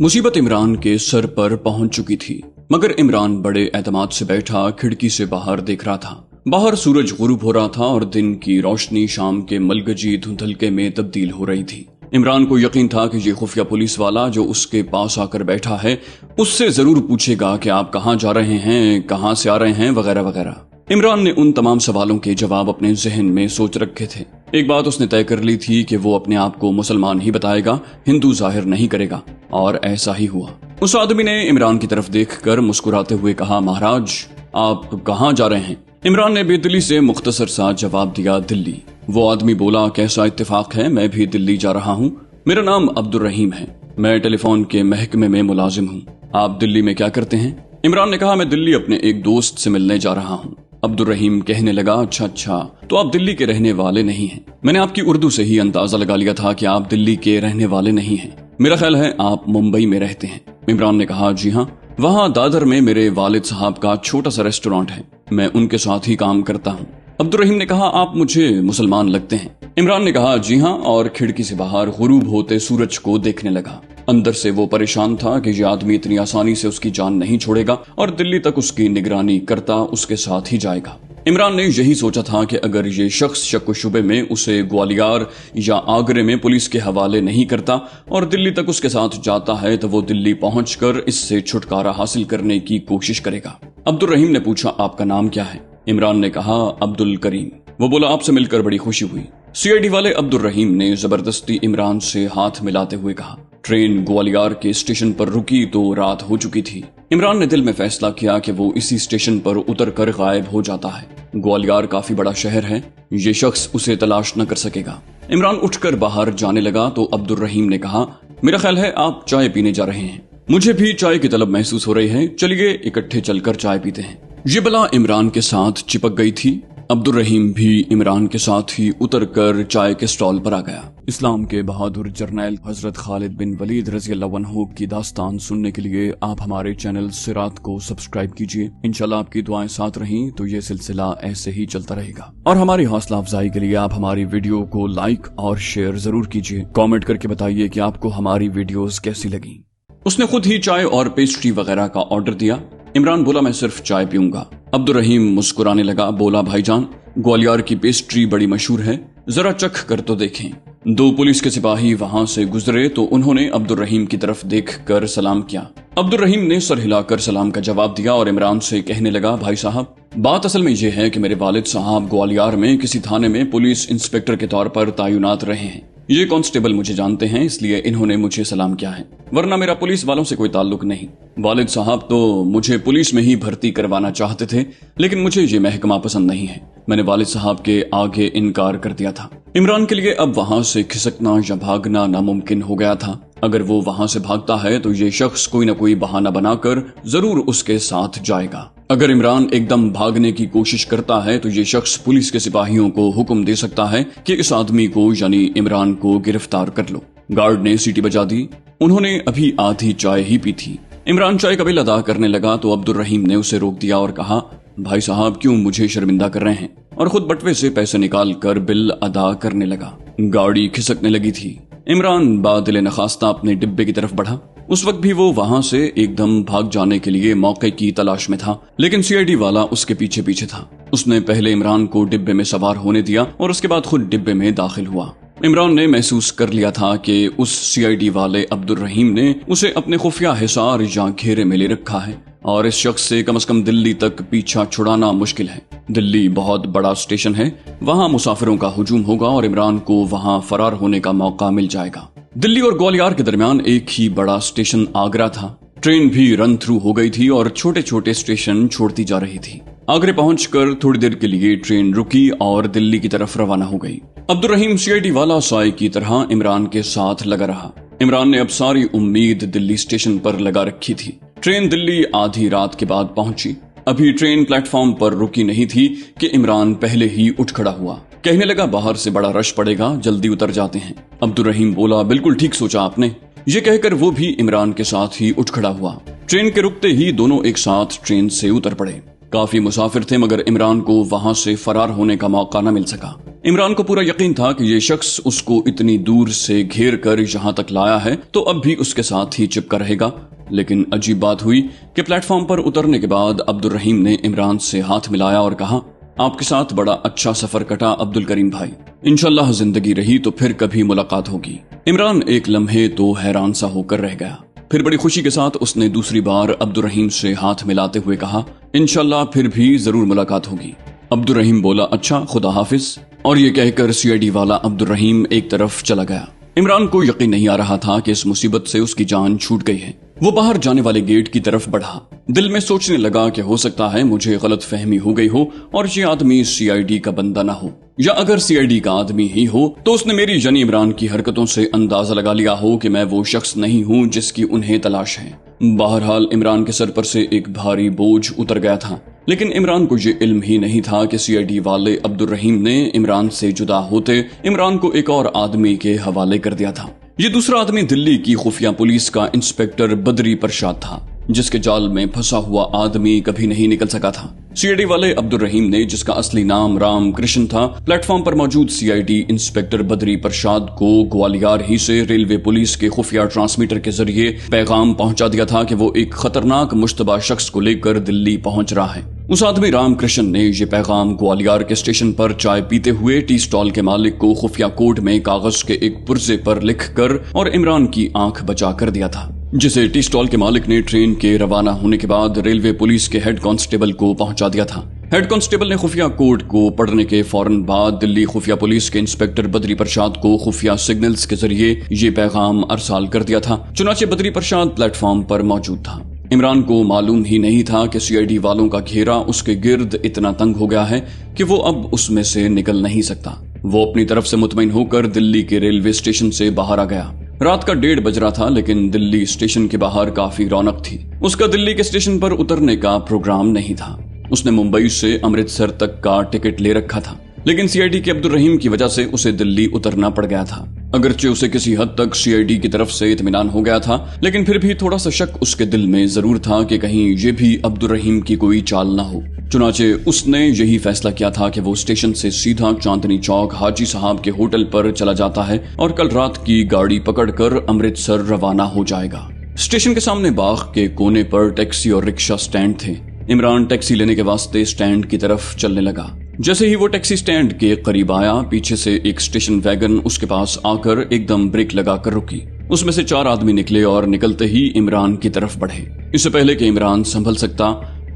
मुसीबत इमरान के सर पर पहुंच चुकी थी, मगर इमरान बड़े एतमाद से बैठा खिड़की से बाहर देख रहा था। बाहर सूरज गुरूब हो रहा था और दिन की रोशनी शाम के मलगजी धुंधलके में तब्दील हो रही थी। इमरान को यकीन था कि ये खुफिया पुलिस वाला जो उसके पास आकर बैठा है उससे जरूर पूछेगा कि आप कहाँ जा रहे हैं, कहाँ से आ रहे हैं, वगैरह वगैरह। इमरान ने उन तमाम सवालों के जवाब अपने जहन में सोच रखे थे। एक बात उसने तय कर ली थी कि वो अपने आप को मुसलमान ही बताएगा, हिंदू जाहिर नहीं करेगा, और ऐसा ही हुआ। उस आदमी ने इमरान की तरफ देखकर मुस्कुराते हुए कहा, महाराज आप कहाँ जा रहे हैं? इमरान ने बेदिली से मुख्तसर सा जवाब दिया, दिल्ली। वो आदमी बोला, कैसा इत्तेफाक है, मैं भी दिल्ली जा रहा हूँ। मेरा नाम अब्दुल रहीम है, मैं टेलीफोन के महकमे में मुलाजिम हूँ। आप दिल्ली में क्या करते हैं? इमरान ने कहा, मैं दिल्ली अपने एक दोस्त से मिलने जा रहा हूँ। अब्दुल रहीम कहने लगा, अच्छा, तो आप दिल्ली के रहने वाले नहीं हैं। मैंने आपकी उर्दू से ही अंदाजा लगा लिया था कि आप दिल्ली के रहने वाले नहीं हैं। मेरा ख्याल है आप मुंबई में रहते हैं। इमरान ने कहा, जी हाँ, वहाँ दादर में मेरे वालिद साहब का छोटा सा रेस्टोरेंट है, मैं उनके साथ ही काम करता हूँ। अब्दुल रहीम ने कहा, आप मुझे मुसलमान लगते हैं। इमरान ने कहा, जी हाँ, और खिड़की से बाहर गुरूब होते सूरज को देखने लगा। अंदर से वो परेशान था कि ये आदमी इतनी आसानी से उसकी जान नहीं छोड़ेगा और दिल्ली तक उसकी निगरानी करता उसके साथ ही जाएगा। इमरान ने यही सोचा था कि अगर ये शख्स शक व शुबे में उसे ग्वालियर या आगरे में पुलिस के हवाले नहीं करता और दिल्ली तक उसके साथ जाता है तो वो दिल्ली पहुंचकर इससे छुटकारा हासिल करने की कोशिश करेगा। अब्दुल रहीम ने पूछा, आपका नाम क्या है? इमरान ने कहा, अब्दुल करीम। वो बोला, आपसे मिलकर बड़ी खुशी हुई। सीआईडी वाले अब्दुल रहीम ने जबरदस्ती इमरान से हाथ मिलाते हुए कहा, ट्रेन ग्वालियर के स्टेशन पर रुकी तो रात हो चुकी थी। इमरान ने दिल में फैसला किया कि वो इसी स्टेशन पर उतरकर गायब हो जाता है। ग्वालियर काफी बड़ा शहर है, ये शख्स उसे तलाश न कर सकेगा। इमरान उठकर बाहर जाने लगा तो अब्दुल रहीम ने कहा, मेरा ख्याल है आप चाय पीने जा रहे हैं। मुझे भी चाय की तलब महसूस हो रही है, चलिए इकट्ठे चलकर चाय पीते हैं। ये बला इमरान के साथ चिपक गई थी। अब्दुल रहीम भी इमरान के साथ ही उतरकर चाय के स्टॉल पर आ गया। इस्लाम के बहादुर जर्नैल हजरत खालिद बिन वलीद रज़ी अल्लाह अन्हु की दास्तान सुनने के लिए आप हमारे चैनल सिरात को सब्सक्राइब कीजिए। इंशाल्लाह आपकी दुआएं साथ रहीं तो ये सिलसिला ऐसे ही चलता रहेगा। और हमारी हौसला अफजाई के लिए आप हमारी वीडियो को लाइक और शेयर जरूर कीजिए। कॉमेंट करके बताइए कि आपको हमारी वीडियोस कैसी लगी। उसने खुद ही चाय और पेस्ट्री वगैरह का ऑर्डर दिया। इमरान बोला, मैं सिर्फ चाय पीऊंगा। अब्दुल रहीम मुस्कुराने लगा, बोला, भाईजान ग्वालियर की पेस्ट्री बड़ी मशहूर है, जरा चख कर तो देखें। दो पुलिस के सिपाही वहां से गुजरे तो उन्होंने अब्दुल रहीम की तरफ देखकर सलाम किया। अब्दुल रहीम ने सर हिलाकर सलाम का जवाब दिया और इमरान से कहने लगा, भाई साहब, बात असल में यह है कि मेरे वालिद साहब ग्वालियर में किसी थाने में पुलिस इंस्पेक्टर के तौर पर तैनात रहे हैं। ये कांस्टेबल मुझे जानते हैं, इसलिए इन्होंने मुझे सलाम किया है, वरना मेरा पुलिस वालों से कोई ताल्लुक नहीं। वालिद साहब तो मुझे पुलिस में ही भर्ती करवाना चाहते थे, लेकिन मुझे ये महकमा पसंद नहीं है। मैंने वालिद साहब के आगे इनकार कर दिया था। इमरान के लिए अब वहां से खिसकना या भागना नामुमकिन हो गया था। अगर वो वहां से भागता है तो ये शख्स कोई न कोई बहाना बनाकर जरूर उसके साथ जाएगा। अगर इमरान एकदम भागने की कोशिश करता है तो ये शख्स पुलिस के सिपाहियों को हुक्म दे सकता है कि इस आदमी को यानी इमरान को गिरफ्तार कर लो। गार्ड ने सीटी बजा दी। उन्होंने अभी आधी चाय ही पी थी। इमरान चाय का बिल अदा करने लगा तो अब्दुल रहीम ने उसे रोक दिया और कहा, भाई साहब क्यों मुझे शर्मिंदा कर रहे हैं, और खुद बटवे से पैसे निकाल कर बिल अदा करने लगा। गाड़ी खिसकने लगी थी। इमरान बादिल नखास्ता अपने डिब्बे की तरफ बढ़ा। उस वक्त भी वो वहां से एकदम भाग जाने के लिए मौके की तलाश में था, लेकिन सीआईडी वाला उसके पीछे पीछे था। उसने पहले इमरान को डिब्बे में सवार होने दिया और उसके बाद खुद डिब्बे में दाखिल हुआ। इमरान ने महसूस कर लिया था कि उस सीआईडी वाले अब्दुल रहीम ने उसे अपने खुफिया हिसार या घेरे में ले रखा है और इस शख्स से कम से कम दिल्ली तक पीछा छुड़ाना मुश्किल है। दिल्ली बहुत बड़ा स्टेशन है, वहां मुसाफिरों का हुजूम होगा और इमरान को वहां फरार होने का मौका मिल जाएगा। दिल्ली और ग्वालियर के दरमियान एक ही बड़ा स्टेशन आगरा था। ट्रेन भी रन थ्रू हो गई थी और छोटे छोटे स्टेशन छोड़ती जा रही थी। आगरे पहुंचकर थोड़ी देर के लिए ट्रेन रुकी और दिल्ली की तरफ रवाना हो गई। अब्दुल रहीम सीआईडी वाला साय की तरह इमरान के साथ लगा रहा। इमरान ने अब सारी उम्मीद दिल्ली स्टेशन पर लगा रखी थी। ट्रेन दिल्ली आधी रात के बाद पहुंची। अभी ट्रेन प्लेटफॉर्म पर रुकी नहीं थी कि इमरान पहले ही उठ खड़ा हुआ। कहने लगा, बाहर से बड़ा रश पड़ेगा, जल्दी उतर जाते हैं। अब्दुल रहीम बोला, बिल्कुल ठीक सोचा आपने। ये कहकर वो भी इमरान के साथ ही उठ खड़ा हुआ। ट्रेन के रुकते ही दोनों एक साथ ट्रेन से उतर पड़े। काफी मुसाफिर थे, मगर इमरान को वहां से फरार होने का मौका न मिल सका। इमरान को पूरा यकीन था कि ये शख्स उसको इतनी दूर से घेर कर यहां तक लाया है तो अब भी उसके साथ ही चिपका रहेगा। लेकिन अजीब बात हुई कि प्लेटफॉर्म पर उतरने के बाद अब्दुल रहीम ने इमरान से हाथ मिलाया और कहा, आपके साथ बड़ा अच्छा सफर कटा अब्दुल करीम भाई, इंशाल्लाह जिंदगी रही तो फिर कभी मुलाकात होगी। इमरान एक लम्हे तो हैरान सा होकर रह गया, फिर बड़ी खुशी के साथ उसने दूसरी बार अब्दुल रहीम से हाथ मिलाते हुए कहा, इंशाल्लाह फिर भी जरूर मुलाकात होगी। अब्दुल रहीम बोला, अच्छा खुदा हाफिज, और ये कहकर सीआईडी वाला अब्दुल रहीम एक तरफ चला गया। इमरान को यकीन नहीं आ रहा था कि इस मुसीबत से उसकी जान छूट गई है। वो बाहर जाने वाले गेट की तरफ बढ़ा, दिल में सोचने लगा कि हो सकता है मुझे गलत फहमी हो गई हो और ये आदमी सीआईडी का बंदा ना हो, या अगर सीआईडी का आदमी ही हो तो उसने मेरी यानी इमरान की हरकतों से अंदाजा लगा लिया हो कि मैं वो शख्स नहीं हूँ जिसकी उन्हें तलाश है। बहरहाल इमरान के सर पर से एक भारी बोझ उतर गया था, लेकिन इमरान को ये इल्म ही नहीं था कि सीआईडी वाले अब्दुल रहीम ने इमरान से जुदा होते इमरान को एक और आदमी के हवाले कर दिया था। ये दूसरा आदमी दिल्ली की खुफिया पुलिस का इंस्पेक्टर बदरी प्रसाद था, जिसके जाल में फंसा हुआ आदमी कभी नहीं निकल सका था। सीआईडी वाले अब्दुल रहीम ने, जिसका असली नाम राम कृष्ण था, प्लेटफॉर्म पर मौजूद सीआईडी इंस्पेक्टर बदरी प्रसाद को ग्वालियर ही से रेलवे पुलिस के खुफिया ट्रांसमीटर के जरिए पैगाम पहुंचा दिया था कि वो एक खतरनाक मुश्तबा शख्स को लेकर दिल्ली पहुंच रहा है। उस आदमी राम कृष्ण ने ये पैगाम ग्वालियर के स्टेशन पर चाय पीते हुए टी स्टॉल के मालिक को खुफिया कोड में कागज के एक पुर्जे पर लिखकर और इमरान की आंख बचा कर दिया था, जिसे टी स्टॉल के मालिक ने ट्रेन के रवाना होने के बाद रेलवे पुलिस के हेड कांस्टेबल को पहुंचा दिया था। हेड कांस्टेबल ने खुफिया कोड को पढ़ने के फौरन बाद दिल्ली खुफिया पुलिस के इंस्पेक्टर बदरी प्रसाद को खुफिया सिग्नल्स के जरिए ये पैगाम अरसाल कर दिया था। चुनाचे बदरी प्रसाद प्लेटफॉर्म पर मौजूद था। इमरान को मालूम ही नहीं था कि सीआईडी वालों का घेरा उसके गिर्द इतना तंग हो गया है कि वो अब उसमें से निकल नहीं सकता। वो अपनी तरफ से मुतमईन होकर दिल्ली के रेलवे स्टेशन से बाहर आ गया। रात का 1:30 बज रहा था, लेकिन दिल्ली स्टेशन के बाहर काफी रौनक थी। उसका दिल्ली के स्टेशन पर उतरने का प्रोग्राम नहीं था। उसने मुंबई से अमृतसर तक का टिकट ले रखा था, लेकिन सीआईडी के अब्दुल रहीम की वजह से उसे दिल्ली उतरना पड़ गया था। अगरचे उसे किसी हद तक सीआईडी की तरफ से इत्मीनान हो गया था, लेकिन फिर भी थोड़ा सा शक उसके दिल में जरूर था कि कहीं ये भी अब्दुल रहीम की कोई चाल ना हो। चुनाचे उसने यही फैसला किया था कि वो स्टेशन से सीधा चांदनी चौक हाजी साहब के होटल पर चला जाता है और कल रात की गाड़ी पकड़कर अमृतसर रवाना हो जाएगा। स्टेशन के सामने बाग के कोने पर टैक्सी और रिक्शा स्टैंड थे। इमरान टैक्सी लेने के वास्ते स्टैंड की तरफ चलने लगा। जैसे ही वो टैक्सी स्टैंड के करीब आया, पीछे से एक स्टेशन वैगन उसके पास आकर एकदम ब्रेक लगाकर रुकी। उसमें से 4 आदमी निकले और निकलते ही इमरान की तरफ बढ़े। इससे पहले कि इमरान संभल सकता,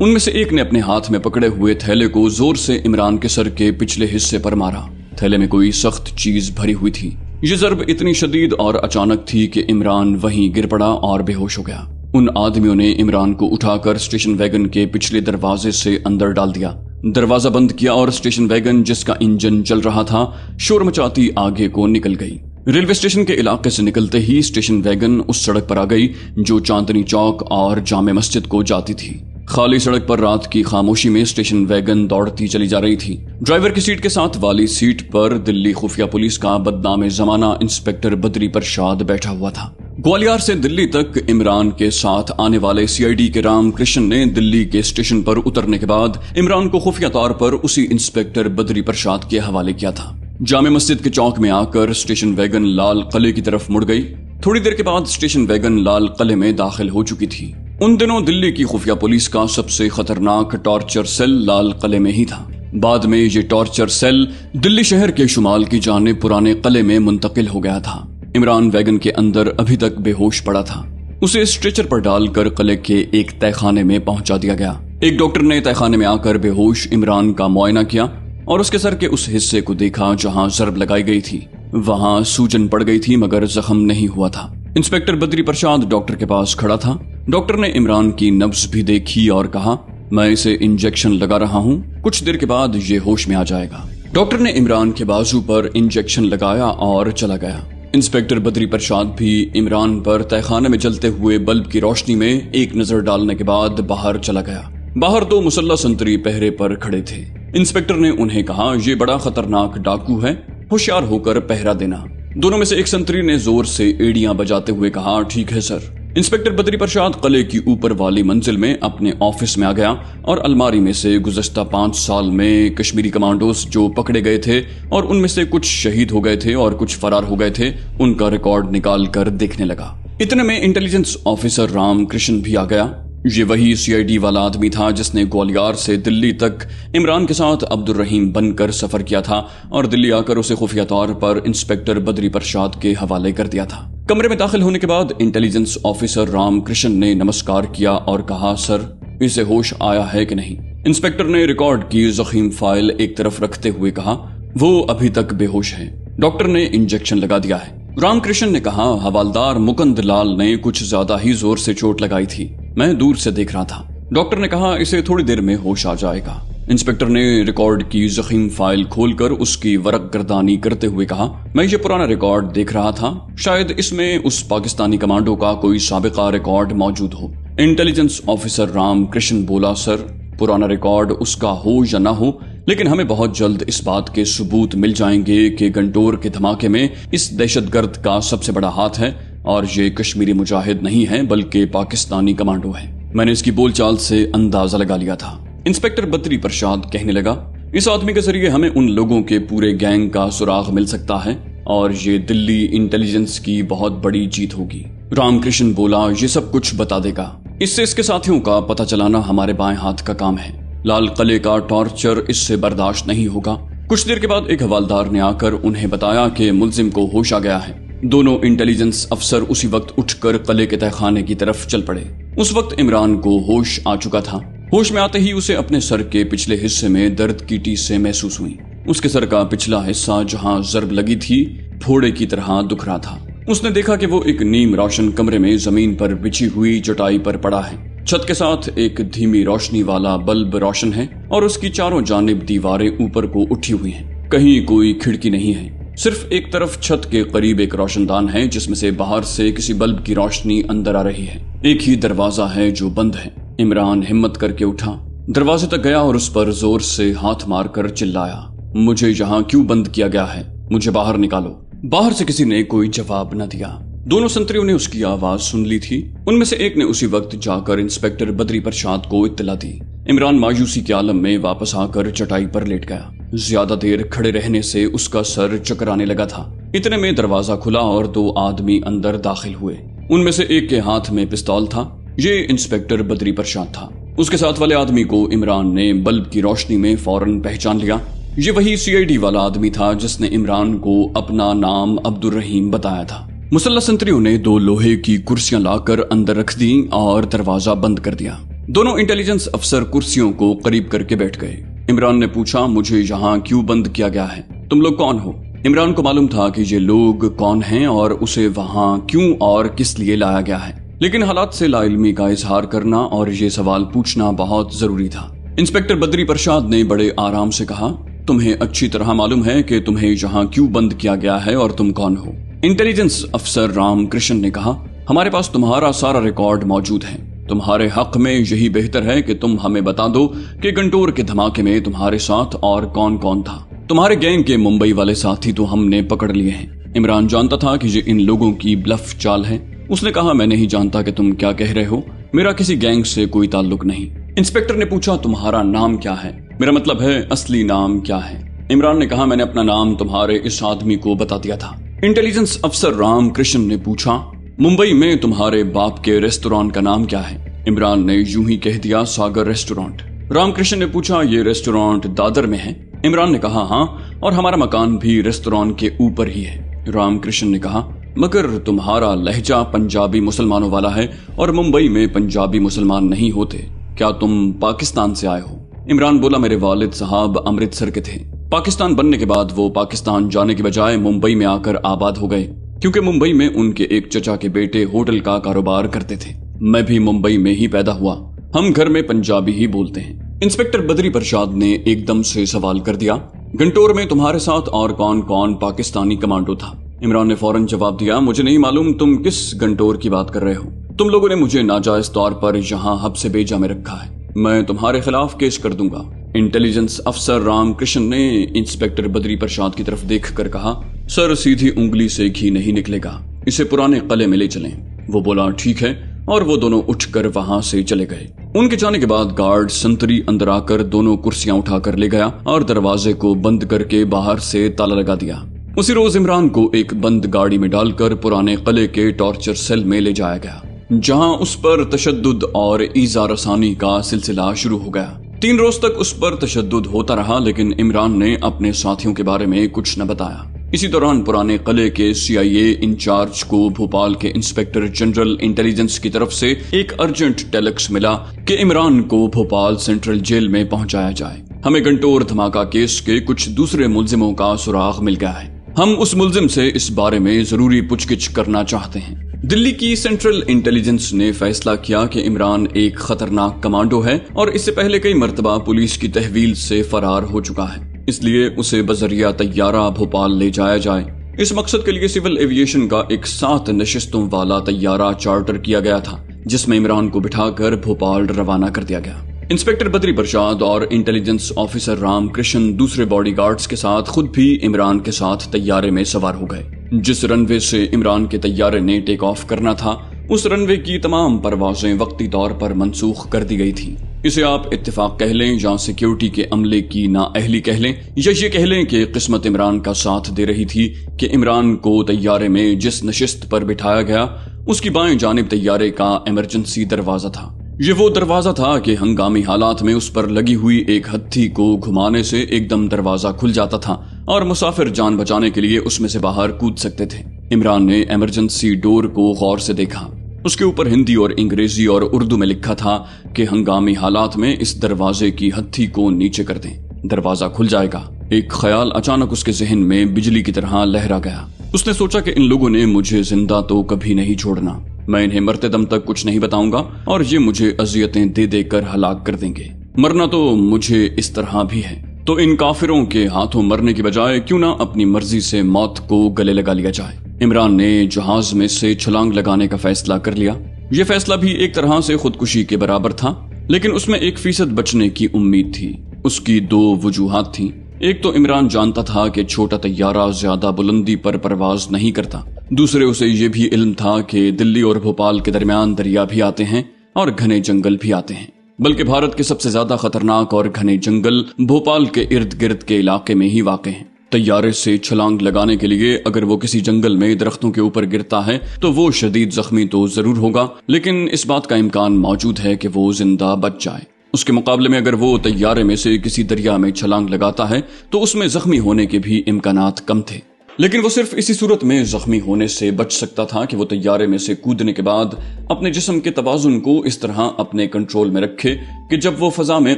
उनमें से एक ने अपने हाथ में पकड़े हुए थैले को जोर से इमरान के सर के पिछले हिस्से पर मारा। थैले में कोई सख्त चीज भरी हुई थी। ये जरब इतनी शदीद और अचानक थी कि इमरान वहीं गिर पड़ा और बेहोश हो गया। उन आदमियों ने इमरान को उठाकर स्टेशन वैगन के पिछले दरवाजे से अंदर डाल दिया। दरवाजा बंद किया और स्टेशन वैगन, जिसका इंजन चल रहा था, शोर मचाती आगे को निकल गई। रेलवे स्टेशन के इलाके से निकलते ही स्टेशन वैगन उस सड़क पर आ गई जो चांदनी चौक और जामे मस्जिद को जाती थी। खाली सड़क पर रात की खामोशी में स्टेशन वैगन दौड़ती चली जा रही थी। ड्राइवर की सीट के साथ वाली सीट पर दिल्ली खुफिया पुलिस का बदनाम जमाना इंस्पेक्टर बदरी प्रसाद बैठा हुआ था। ग्वालियर से दिल्ली तक इमरान के साथ आने वाले सीआईडी के राम कृष्ण ने दिल्ली के स्टेशन पर उतरने के बाद इमरान को खुफिया तौर पर उसी इंस्पेक्टर बदरी प्रसाद के हवाले किया था। जामे मस्जिद के चौक में आकर स्टेशन वैगन लाल किले की तरफ मुड़ गई। थोड़ी देर के बाद स्टेशन वैगन लाल किले में दाखिल हो चुकी थी। उन दिनों दिल्ली की खुफिया पुलिस का सबसे खतरनाक टॉर्चर सेल लाल किले में ही था। बाद में ये टॉर्चर सेल दिल्ली शहर के शुमाल की जानिब पुराने किले में मुंतकिल हो गया था। इमरान वैगन के अंदर अभी तक बेहोश पड़ा था। उसे स्ट्रेचर पर डालकर किले के एक तहखाने में पहुंचा दिया गया। एक डॉक्टर ने तहखाने में आकर बेहोश इमरान का मुआयना किया और उसके सर के उस हिस्से को देखा जहां जरब लगाई गई थी। वहां सूजन पड़ गई थी मगर जख्म नहीं हुआ था। इंस्पेक्टर बदरी प्रसाद डॉक्टर के पास खड़ा था। डॉक्टर ने इमरान की नब्ज भी देखी और कहा, मैं इसे इंजेक्शन लगा रहा हूँ, कुछ देर के बाद ये होश में आ जाएगा। डॉक्टर ने इमरान के बाजू पर इंजेक्शन लगाया और चला गया। इंस्पेक्टर बदरी प्रसाद भी इमरान पर तहखाने में जलते हुए बल्ब की रोशनी में एक नजर डालने के बाद बाहर चला गया। बाहर 2 मुसल्लह संतरी पहरे पर खड़े थे। इंस्पेक्टर ने उन्हें कहा, ये बड़ा खतरनाक डाकू है, होशियार होकर पहरा देना। दोनों में से एक संतरी ने जोर से एड़ियां बजाते हुए कहा, ठीक है सर। इंस्पेक्टर बद्री प्रसाद किले की ऊपर वाली मंजिल में अपने ऑफिस में आ गया और अलमारी में से गुज़श्ता 5 साल में कश्मीरी कमांडोज जो पकड़े गए थे और उनमें से कुछ शहीद हो गए थे और कुछ फरार हो गए थे, उनका रिकॉर्ड निकाल कर देखने लगा। इतने में इंटेलिजेंस ऑफिसर रामकृष्ण भी आ गया। ये वही सीआईडी वाला आदमी था जिसने ग्वालियर से दिल्ली तक इमरान के साथ अब्दुल रहीम बनकर सफर किया था और दिल्ली आकर उसे खुफिया तौर पर इंस्पेक्टर बद्री प्रसाद के हवाले कर दिया था। कमरे में दाखिल होने के बाद इंटेलिजेंस ऑफिसर रामकृष्ण ने नमस्कार किया और कहा, सर इसे होश आया है कि नहीं? इंस्पेक्टर ने रिकॉर्ड की जखीम फाइल एक तरफ रखते हुए कहा, वो अभी तक बेहोश है, डॉक्टर ने इंजेक्शन लगा दिया है। रामकृष्ण ने कहा, हवालदार मुकुंद लाल ने कुछ ज्यादा ही जोर से चोट लगाई थी, मैं दूर से देख रहा था। डॉक्टर ने कहा, इसे थोड़ी देर में होश आ जाएगा। इंस्पेक्टर ने रिकॉर्ड की जखीम फाइल खोलकर उसकी वरक गर्दानी करते हुए कहा, मैं ये पुराना रिकॉर्ड देख रहा था, शायद इसमें उस पाकिस्तानी कमांडो का कोई साबिका रिकॉर्ड मौजूद हो। इंटेलिजेंस ऑफिसर रामकृष्ण बोला, सर पुराना रिकॉर्ड उसका हो या ना हो, लेकिन हमें बहुत जल्द इस बात के सबूत मिल जाएंगे कि गंटोर के धमाके में इस दहशतगर्द का सबसे बड़ा हाथ है और ये कश्मीरी मुजाहिद नहीं है बल्कि पाकिस्तानी कमांडो है। मैंने इसकी बोलचाल से अंदाजा लगा लिया था। इंस्पेक्टर बद्री प्रसाद कहने लगा, इस आदमी के जरिए हमें उन लोगों के पूरे गैंग का सुराग मिल सकता है और ये दिल्ली इंटेलिजेंस की बहुत बड़ी जीत होगी। रामकृष्ण बोला, ये सब कुछ बता देगा, इससे इसके साथियों का पता चलाना हमारे बाएं हाथ का काम है। लाल किले का टॉर्चर इससे बर्दाश्त नहीं होगा। कुछ देर के बाद एक हवालदार ने आकर उन्हें बताया कि मुलजिम को होश आ गया है। दोनों इंटेलिजेंस अफसर उसी वक्त उठकर किले के तहखाने की तरफ चल पड़े। उस वक्त इमरान को होश आ चुका था। होश में आते ही उसे अपने सर के पिछले हिस्से में दर्द की टीसें महसूस हुई। उसके सर का पिछला हिस्सा जहां जर्ब लगी थी, फोड़े की तरह दुख रहा था। उसने देखा कि वो एक नीम रोशन कमरे में जमीन पर बिछी हुई चटाई पर पड़ा है। छत के साथ एक धीमी रोशनी वाला बल्ब रोशन है और उसकी चारों जानिब दीवारें ऊपर को उठी हुई हैं। कहीं कोई खिड़की नहीं है, सिर्फ एक तरफ छत के करीब एक रोशनदान है जिसमें से बाहर से किसी बल्ब की रोशनी अंदर आ रही है। एक ही दरवाजा है जो बंद है। इमरान हिम्मत करके उठा, दरवाजे तक गया और उस पर जोर से हाथ मारकर चिल्लाया, मुझे यहाँ क्यों बंद किया गया है? मुझे बाहर निकालो। बाहर से किसी ने कोई जवाब न दिया। दोनों संतरियों ने उसकी आवाज सुन ली थी। उनमें से एक ने उसी वक्त जाकर इंस्पेक्टर बद्री प्रसाद को इत्तला दी। इमरान मायूसी के आलम में वापस आकर चटाई पर लेट गया। ज्यादा देर खड़े रहने से उसका सर चकराने लगा था। इतने में दरवाजा खुला और 2 आदमी अंदर दाखिल हुए। उनमें से एक के हाथ में पिस्तौल था। ये इंस्पेक्टर बद्री प्रसाद था। उसके साथ वाले आदमी को इमरान ने बल्ब की रोशनी में फौरन पहचान लिया। ये वही सीआईडी वाला आदमी था जिसने इमरान को अपना नाम अब्दुल रहीम बताया था। मुसल्लह संतरियों ने 2 लोहे की कुर्सियां लाकर अंदर रख दी और दरवाजा बंद कर दिया। दोनों इंटेलिजेंस अफसर कुर्सियों को करीब करके बैठ गए। इमरान ने पूछा, मुझे यहाँ क्यों बंद किया गया है? तुम लोग कौन हो? इमरान को मालूम था कि ये लोग कौन हैं और उसे वहाँ क्यों और किस लिए लाया गया है, लेकिन हालात से लाइल्मी का इजहार करना और ये सवाल पूछना बहुत जरूरी था। इंस्पेक्टर बद्री प्रसाद ने बड़े आराम से कहा, तुम्हें अच्छी तरह मालूम है कि तुम्हें यहाँ क्यों बंद किया गया है और तुम कौन हो? इंटेलिजेंस अफसर रामकृष्ण ने कहा, हमारे पास तुम्हारा सारा रिकॉर्ड मौजूद है। तुम्हारे हक में यही बेहतर है कि तुम हमें बता दो कि गंटोर के धमाके में तुम्हारे साथ और कौन कौन था। तुम्हारे गैंग के मुंबई वाले साथी तो हमने पकड़ लिए हैं। इमरान जानता था कि ये इन लोगों की ब्लफ चाल है। उसने कहा, मैं नहीं जानता कि तुम क्या कह रहे हो, मेरा किसी गैंग से कोई ताल्लुक नहीं। इंस्पेक्टर ने पूछा, तुम्हारा नाम क्या है? मेरा मतलब है असली नाम क्या है? इमरान ने कहा, मैंने अपना नाम तुम्हारे इस आदमी को बता दिया था। इंटेलिजेंस अफसर रामकृष्ण ने पूछा, मुंबई में तुम्हारे बाप के रेस्टोरेंट का नाम क्या है? इमरान ने यूं ही कह दिया, सागर रेस्टोरेंट। रामकृष्ण ने पूछा, ये रेस्टोरेंट दादर में है? इमरान ने कहा, हाँ, और हमारा मकान भी रेस्टोरेंट के ऊपर ही है। रामकृष्ण ने कहा, मगर तुम्हारा लहजा पंजाबी मुसलमानों वाला है और मुंबई में पंजाबी मुसलमान नहीं होते, क्या तुम पाकिस्तान से आए हो? इमरान बोला, मेरे वालिद साहब अमृतसर के थे। पाकिस्तान बनने के बाद वो पाकिस्तान जाने के बजाय मुंबई में आकर आबाद हो गए, क्योंकि मुंबई में उनके एक चचा के बेटे होटल का कारोबार करते थे। मैं भी मुंबई में ही पैदा हुआ। हम घर में पंजाबी ही बोलते हैं। इंस्पेक्टर बद्री प्रसाद ने एकदम से सवाल कर दिया, गंटोर में तुम्हारे साथ और कौन कौन पाकिस्तानी कमांडो था? इमरान ने फौरन जवाब दिया, मुझे नहीं मालूम तुम किस गंटोर की बात कर रहे हो। तुम लोगों ने मुझे नाजायज तौर पर यहाँ हब्से बेजा में रखा है। मैं तुम्हारे खिलाफ केस कर दूंगा। इंटेलिजेंस अफसर रामकृष्ण ने इंस्पेक्टर बद्री प्रसाद की तरफ देखकर कहा, सर सीधी उंगली से घी नहीं निकलेगा, इसे पुराने किले में ले चलें। वो बोला ठीक है, और वो दोनों उठकर वहां से चले गए। उनके जाने के बाद गार्ड संतरी अंदर आकर दोनों कुर्सियां उठाकर ले गया और दरवाजे को बंद करके बाहर से ताला लगा दिया। उसी रोज इमरान को एक बंद गाड़ी में डालकर पुराने किले के टॉर्चर सेल में ले जाया गया, जहां उस पर तशद्दुद और ईजा रसानी का सिलसिला शुरू हो गया। 3 रोज तक उस पर तशद्दुद होता रहा, लेकिन इमरान ने अपने साथियों के बारे में कुछ न बताया। इसी दौरान पुराने किले के CIA इंचार्ज को भोपाल के इंस्पेक्टर जनरल इंटेलिजेंस की तरफ से एक अर्जेंट टेलेक्स मिला कि इमरान को भोपाल सेंट्रल जेल में पहुंचाया जाए। हमें घंटोर धमाका केस के कुछ दूसरे मुलजिमों का सुराग मिल गया है। हम उस मुलजिम से इस बारे में जरूरी पूछगिछ करना चाहते हैं। दिल्ली की सेंट्रल इंटेलिजेंस ने फैसला किया कि इमरान एक खतरनाक कमांडो है और इससे पहले कई मर्तबा पुलिस की तहवील से फरार हो चुका है, इसलिए उसे बजरिया तैयारा भोपाल ले जाया जाए। इस मकसद के लिए सिविल एविएशन का एक 7 नशिस्तों वाला तैयारा चार्टर किया गया था, जिसमें इमरान को बिठाकर भोपाल रवाना कर दिया गया। इंस्पेक्टर बद्री प्रसाद और इंटेलिजेंस ऑफिसर रामकृष्ण दूसरे बॉडीगार्ड्स के साथ खुद भी इमरान के साथ तैयारे में सवार हो गए। जिस रनवे से इमरान के तैयारे ने टेक ऑफ करना था, उस रनवे की तमाम परवाजें वक्ती तौर पर मंसूख कर दी गई थी। इसे आप इत्तेफाक कह लें या सिक्योरिटी के अमले की नाअहली कह लें, या ये कह लें कि किस्मत इमरान का साथ दे रही थी कि इमरान को तैयारे में जिस नशिस्त पर बिठाया गया उसकी बाएं जानिब तैयारे का इमरजेंसी दरवाजा था। ये वो दरवाजा था कि हंगामी हालात में उस पर लगी हुई एक हत्थी को घुमाने से एकदम दरवाजा खुल जाता था और मुसाफिर जान बचाने के लिए उसमें से बाहर कूद सकते थे। इमरान ने इमरजेंसी डोर को गौर से देखा। उसके ऊपर हिंदी और अंग्रेजी और उर्दू में लिखा था कि हंगामी हालात में इस दरवाजे की हत्थी को नीचे कर दें, दरवाजा खुल जाएगा। एक ख्याल अचानक उसके जहन में बिजली की तरह लहरा गया। उसने सोचा कि इन लोगों ने मुझे जिंदा तो कभी नहीं छोड़ना, मैं इन्हें मरते दम तक कुछ नहीं बताऊंगा और ये मुझे अजियतें दे देकर हलाक कर देंगे। मरना तो मुझे इस तरह भी है, तो इन काफिरों के हाथों मरने की बजाय क्यों ना अपनी मर्जी से मौत को गले लगा लिया जाए। इमरान ने जहाज में से छलांग लगाने का फैसला कर लिया। यह फैसला भी एक तरह से खुदकुशी के बराबर था, लेकिन उसमें 1% बचने की उम्मीद थी। उसकी 2 वजूहात थी। एक तो इमरान जानता था कि छोटा तैयारा ज्यादा बुलंदी पर परवाज नहीं करता। दूसरे, उसे यह भी इल्म था कि दिल्ली और भोपाल के दरमियान दरिया भी आते हैं और घने जंगल भी आते हैं, बल्कि भारत के सबसे ज्यादा खतरनाक और घने जंगल भोपाल के इर्द गिर्द के इलाके में ही वाक़ हैं। तैयारे से छलांग लगाने के लिए अगर वो किसी जंगल में दरख्तों के ऊपर गिरता है तो वो शदीद जख्मी तो जरूर होगा, लेकिन इस बात का इम्कान मौजूद है कि वो जिंदा बच जाए। उसके मुकाबले में अगर वो तैयारे में से किसी दरिया में छलांग लगाता है तो उसमें जख्मी होने के भी इम्कानात कम थे। लेकिन वो सिर्फ इसी सूरत में जख्मी होने से बच सकता था कि वो तैयारे में से कूदने के बाद अपने जिस्म के तवाजुन को इस तरह अपने कंट्रोल में रखे कि जब वो फजा में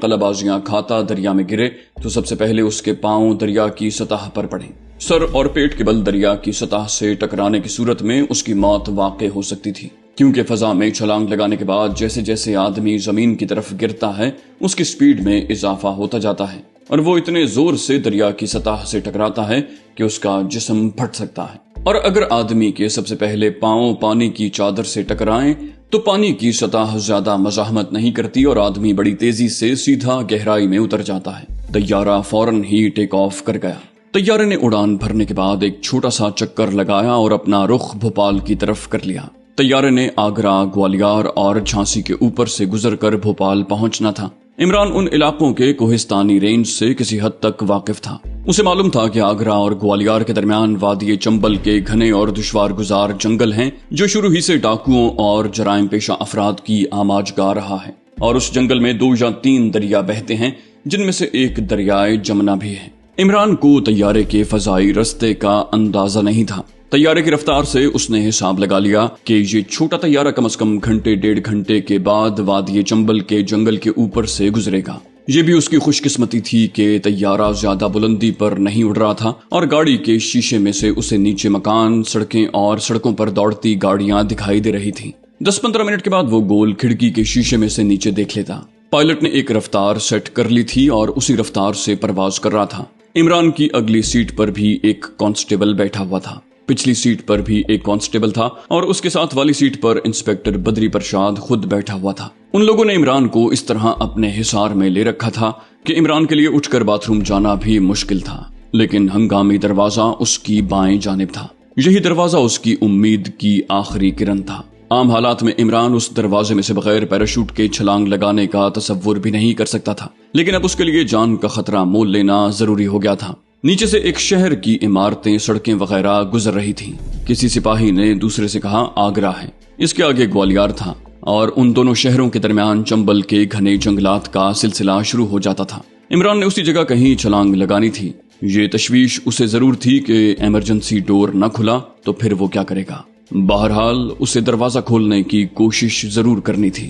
कलाबाजियां खाता दरिया में गिरे तो सबसे पहले उसके पांव दरिया की सतह पर पड़े। सर और पेट के बल दरिया की सतह से टकराने की सूरत में उसकी मौत वाक़ई हो सकती थी, क्योंकि फजा में छलांग लगाने के बाद जैसे जैसे आदमी जमीन की तरफ गिरता है उसकी स्पीड में इजाफा होता जाता है और वो इतने जोर से दरिया की सतह से टकराता है कि उसका जिस्म फट सकता है। और अगर आदमी के सबसे पहले पांव पानी की चादर से टकराएं तो पानी की सतह ज्यादा मज़ाहमत नहीं करती और आदमी बड़ी तेजी से सीधा गहराई में उतर जाता है। तैयारा फौरन ही टेक ऑफ कर गया। तैयारे ने उड़ान भरने के बाद एक छोटा सा चक्कर लगाया और अपना रुख भोपाल की तरफ कर लिया। तैयारे ने आगरा, ग्वालियर और झांसी के ऊपर से गुजरकर भोपाल पहुंचना था। इमरान उन इलाकों के कोहिस्तानी रेंज से किसी हद तक वाकिफ था। उसे मालूम था कि आगरा और ग्वालियर के दरमियान वादी चंबल के घने और दुश्वार गुजार जंगल हैं, जो शुरू ही से डाकुओं और जराइम पेशा अफराद की आमाजगाह रहा है। और उस जंगल में 2 या 3 दरिया बहते हैं, जिनमें से एक दरियाए जमुना भी है। इमरान को तैयारे के फजाई रस्ते का अंदाजा नहीं था। तैयारे की रफ्तार से उसने हिसाब लगा लिया कि ये छोटा तैयारा कम से कम घंटे 1.5 घंटे के बाद वादी चंबल के जंगल के ऊपर से गुजरेगा। ये भी उसकी खुशकिस्मती थी कि तैयारा ज्यादा बुलंदी पर नहीं उड़ रहा था और गाड़ी के शीशे में से उसे नीचे मकान, सड़कें और सड़कों पर दौड़ती गाड़ियां दिखाई दे रही थी। 10-15 मिनट के बाद वो गोल खिड़की के शीशे में से नीचे देख लेता। पायलट ने एक रफ्तार सेट कर ली थी और उसी रफ्तार से परवाज कर रहा था। इमरान की अगली सीट पर भी एक कांस्टेबल बैठा हुआ था, पिछली सीट पर भी एक कांस्टेबल था और उसके साथ वाली सीट पर इंस्पेक्टर बद्री प्रसाद खुद बैठा हुआ था। उन लोगों ने इमरान को इस तरह अपने हिसार में ले रखा था कि इमरान के लिए उठकर बाथरूम जाना भी मुश्किल था। लेकिन हंगामी दरवाजा उसकी बाएं जानिब था। यही दरवाजा उसकी उम्मीद की आखिरी किरण था। आम हालात में इमरान उस दरवाजे में से बगैर पैराशूट के छलांग लगाने का तसव्वुर भी नहीं कर सकता था, लेकिन अब उसके लिए जान का खतरा मोल लेना जरूरी हो गया था। नीचे से एक शहर की इमारतें, सड़कें वगैरह गुजर रही थीं। किसी सिपाही ने दूसरे से कहा, आगरा है। इसके आगे ग्वालियर था और उन दोनों शहरों के दरमियान चंबल के घने जंगलात का सिलसिला शुरू हो जाता था। इमरान ने उसी जगह कहीं छलांग लगानी थी। ये तशवीश उसे जरूर थी कि इमरजेंसी डोर न खुला तो फिर वो क्या करेगा। बहरहाल उसे दरवाजा खोलने की कोशिश जरूर करनी थी।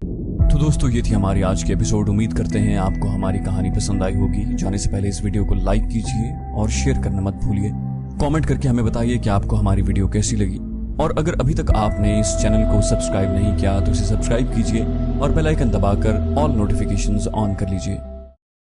तो दोस्तों, ये थी हमारी आज की एपिसोड। उम्मीद करते हैं आपको हमारी कहानी पसंद आई होगी। जाने से पहले इस वीडियो को लाइक कीजिए और शेयर करना मत भूलिए। कमेंट करके हमें बताइए कि आपको हमारी वीडियो कैसी लगी। और अगर अभी तक आपने इस चैनल को सब्सक्राइब नहीं किया तो इसे सब्सक्राइब कीजिए और बेल आइकन दबाकर ऑल नोटिफिकेशंस ऑन कर लीजिए।